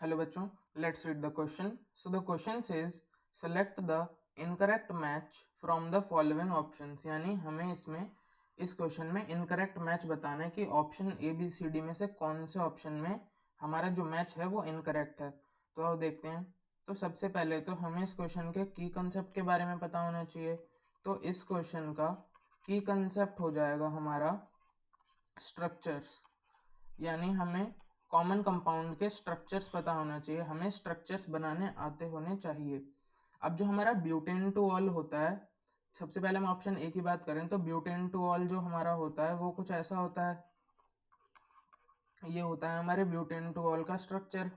Hello बच्चों, let's read the question. So the question says select the incorrect match from the following options. यानी हमें इसमें इस question में इनकरेक्ट मैच बताना है कि option A B C D में से कौन से ऑप्शन में हमारा जो मैच है वो इनकरेक्ट है। तो अब देखते हैं। तो सबसे पहले तो हमें इस क्वेश्चन के की कंसेप्ट के बारे में पता होना चाहिए। तो इस क्वेश्चन का की कंसेप्ट हो जाएगा हमारा स्ट्रक्चर्स, यानी हमें कॉमन कंपाउंड के स्ट्रक्चर्स पता होना चाहिए, हमें स्ट्रक्चर्स बनाने आते होने चाहिए। अब जो हमारा ब्यूटेन टू ऑल होता है, सबसे पहले हम ऑप्शन ए की बात करें तो ब्यूटेन टू ऑल जो हमारा होता है वो कुछ ऐसा होता है, ये होता है हमारे ब्यूटेन टू ऑल का स्ट्रक्चर।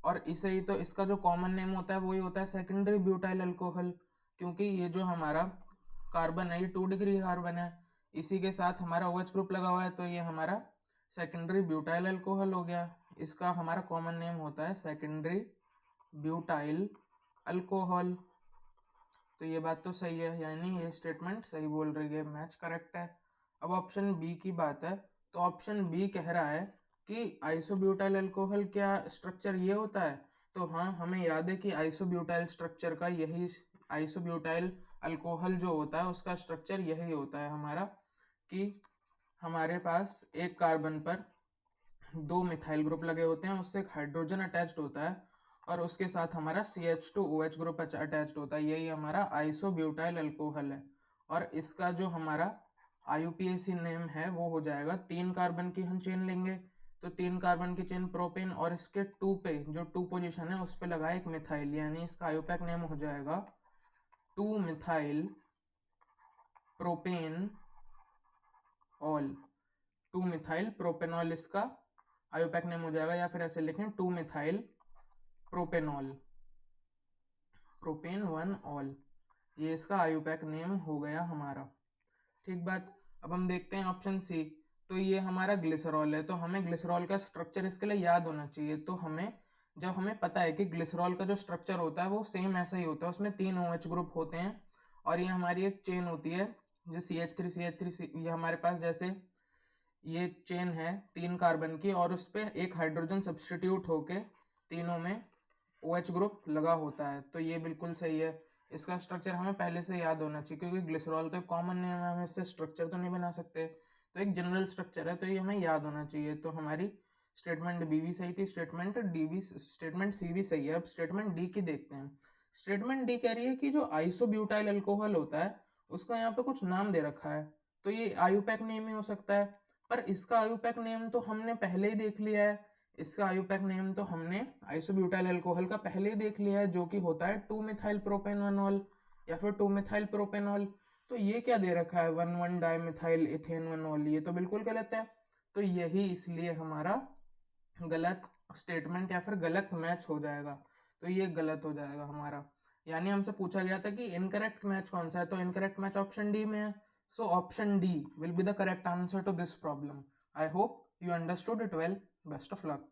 और इसे ही तो इसका जो कॉमन नेम होता है वही होता है सेकेंडरी ब्यूटाइल अल्कोहल, क्योंकि ये जो हमारा कार्बन है ये 2 डिग्री कार्बन है, इसी के साथ हमारा OH ग्रुप लगा हुआ है, तो ये हमारा सेकेंडरी ब्यूटाइल अल्कोहल हो गया। इसका हमारा कॉमन नेम होता है सेकेंडरी ब्यूटाइल अल्कोहल। तो ये बात तो सही है, यानी ये स्टेटमेंट सही बोल रही है, मैच करेक्ट है। अब ऑप्शन बी की बात है, तो ऑप्शन बी कह रहा है कि आइसोब्यूटाइल अल्कोहल क्या स्ट्रक्चर ये होता है। तो हाँ, हमें याद है कि आइसोब्यूटाइल स्ट्रक्चर का यही, आइसोब्यूटाइल अल्कोहल जो होता है उसका स्ट्रक्चर यही होता है हमारा, कि हमारे पास एक कार्बन पर 2 मिथाइल ग्रुप लगे होते हैं, उससे एक हाइड्रोजन अटैच्ड होता है और उसके साथ हमारा CH2OH ग्रुप अटैच्ड होता है, यही हमारा आइसोब्यूटाइल अल्कोहल है। और इसका जो हमारा IUPAC नेम है वो हो जाएगा, 3 कार्बन की हम चेन लेंगे तो 3 कार्बन की चेन प्रोपेन और इसके 2 पे जो 2 पोजीशन है उस पे लगा एक मिथाइल, यानी इसका IUPAC नेम हो जाएगा 2 methyl propane all. 2 methyl propanol इसका IUPAC नेम हो जाएगा, या फिर ऐसे लिखें 2 मिथाइल प्रोपेनॉल, प्रोपेन 1 ऑल, ये इसका IUPAC नेम हो गया हमारा। ठीक बात। अब हम देखते हैं ऑप्शन सी, तो ये हमारा ग्लिसरॉल है, तो हमें ग्लिसरॉल का स्ट्रक्चर इसके लिए याद होना चाहिए। तो हमें, जब हमें पता है कि ग्लिसरॉल का जो स्ट्रक्चर होता है वो सेम ऐसा ही होता है, उसमें 3 OH ग्रुप होते हैं और ये हमारी एक चेन होती है जो CH3 ये हमारे पास जैसे ये चेन है 3 कार्बन की और उस पर एक हाइड्रोजन सब्सटीट्यूट होके तीनों में OH ग्रुप लगा होता है, तो ये बिल्कुल सही है। इसका स्ट्रक्चर हमें पहले से याद होना चाहिए, क्योंकि ग्लिसरॉल तो कॉमन नेम है, हम इससे स्ट्रक्चर तो नहीं बना सकते, तो एक जनरल स्ट्रक्चर है, तो ये हमें याद होना चाहिए। तो हमारी स्टेटमेंट बी भी सही थी, स्टेटमेंट सी भी सही है। अब स्टेटमेंट डी की देखते हैं। स्टेटमेंट डी कह रही है कि जो आइसोब्यूटाइल अल्कोहल होता है उसका यहाँ पे कुछ नाम दे रखा है, तो ये IUPAC नेम ही हो सकता है, पर इसका IUPAC नेम तो हमने पहले ही देख लिया है। इसका IUPAC नेम तो हमने आइसोब्यूटाइल अल्कोहल का पहले ही देख लिया है, जो कि होता है 2 मिथाइल प्रोपेनॉल या फिर 2 मिथाइल प्रोपेनॉल। तो ये क्या दे रखा है 1,1 डाइमिथाइल इथेनॉल, ये तो बिल्कुल गलत है। तो यही इसलिए हमारा गलत स्टेटमेंट या फिर गलत मैच हो जाएगा, तो ये गलत हो जाएगा हमारा। यानी हमसे पूछा गया था कि इनकरेक्ट मैच कौन सा है, तो इनकरेक्ट मैच ऑप्शन डी में है। So option D will be the correct answer to this problem. I hope you understood it well. Best of luck.